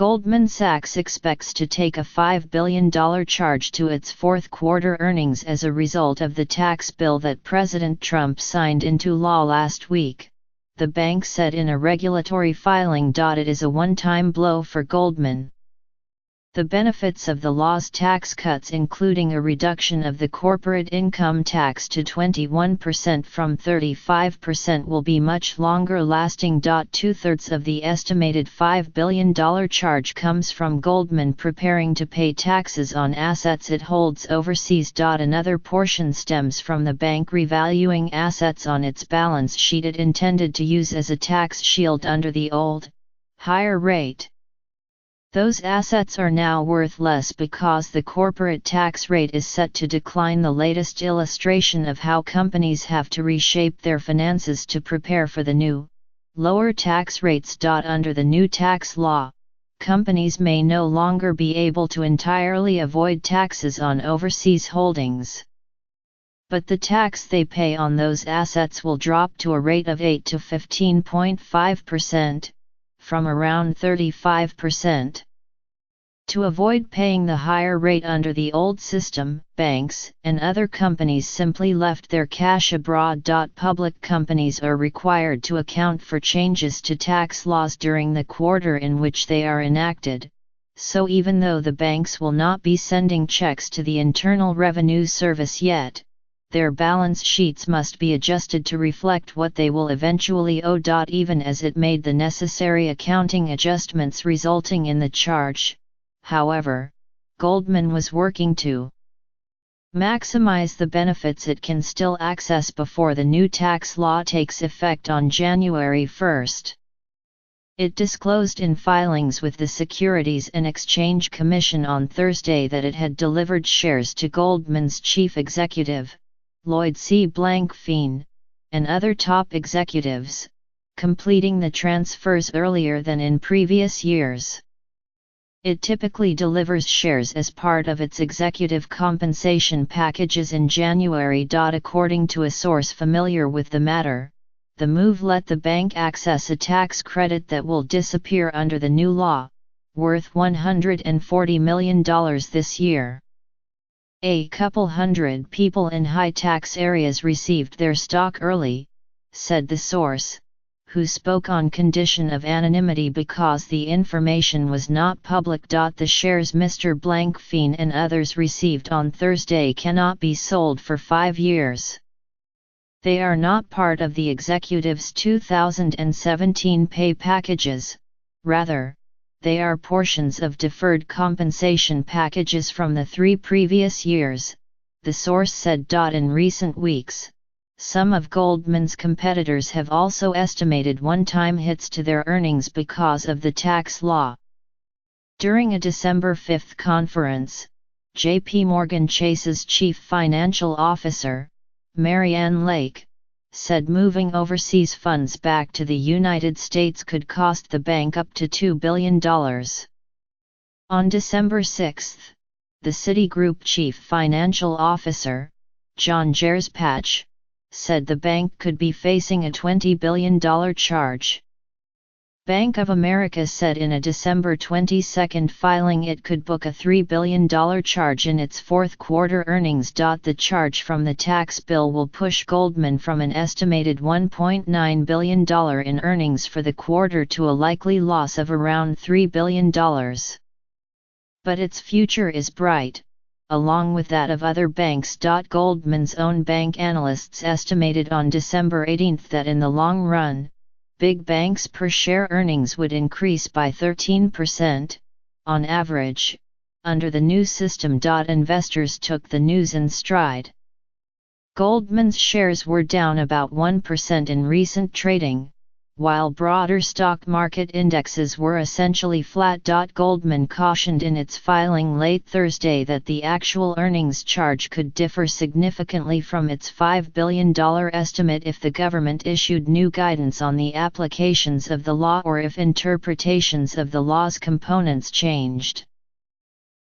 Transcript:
Goldman Sachs expects to take a $5 billion charge to its fourth quarter earnings as a result of the tax bill that President Trump signed into law last week, the bank said in a regulatory filing. It is a one-time blow for Goldman. The benefits of the law's tax cuts, including a reduction of the corporate income tax to 21% from 35%, will be much longer lasting. Two-thirds of the estimated $5 billion charge comes from Goldman preparing to pay taxes on assets it holds overseas. Another portion stems from the bank revaluing assets on its balance sheet it intended to use as a tax shield under the old, higher rate. Those assets are now worth less because the corporate tax rate is set to decline, the latest illustration of how companies have to reshape their finances to prepare for the new, lower tax rates. Under the new tax law, companies may no longer be able to entirely avoid taxes on overseas holdings. But the tax they pay on those assets will drop to a rate of 8 to 15.5%. From around 35%. To avoid paying the higher rate under the old system, banks and other companies simply left their cash abroad. Public companies are required to account for changes to tax laws during the quarter in which they are enacted, so even though the banks will not be sending checks to the Internal Revenue Service yet, their balance sheets must be adjusted to reflect what they will eventually owe. Even as it made the necessary accounting adjustments resulting in the charge, however, Goldman was working to maximize the benefits it can still access before the new tax law takes effect on January 1. It disclosed in filings with the Securities and Exchange Commission on Thursday that it had delivered shares to Goldman's chief executive, Lloyd C. Blankfein, and other top executives, completing the transfers earlier than in previous years. It typically delivers shares as part of its executive compensation packages in January. According to a source familiar with the matter, the move let the bank access a tax credit that will disappear under the new law, worth $140 million this year. A couple hundred people in high-tax areas received their stock early, said the source, who spoke on condition of anonymity because the information was not public. The shares Mr. Blankfein and others received on Thursday cannot be sold for 5 years. They are not part of the executive's 2017 pay packages, rather, they are portions of deferred compensation packages from the 3 previous years, the source said. In recent weeks, some of Goldman's competitors have also estimated one-time hits to their earnings because of the tax law. During a December 5 conference, J.P. Morgan Chase's chief financial officer, Marianne Lake, said moving overseas funds back to the United States could cost the bank up to $2 billion. On December 6, the Citigroup chief financial officer, John Gierspach, said the bank could be facing a $20 billion charge. Bank of America said in a December 22 filing it could book a $3 billion charge in its fourth quarter earnings. The charge from the tax bill will push Goldman from an estimated $1.9 billion in earnings for the quarter to a likely loss of around $3 billion. But its future is bright, along with that of other banks. Goldman's own bank analysts estimated on December 18 that in the long run, big banks' per-share earnings would increase by 13%, on average, under the new system. Investors took the news in stride. Goldman's shares were down about 1% in recent trading, while broader stock market indexes were essentially flat. Goldman cautioned in its filing late Thursday that the actual earnings charge could differ significantly from its $5 billion estimate if the government issued new guidance on the applications of the law or if interpretations of the law's components changed.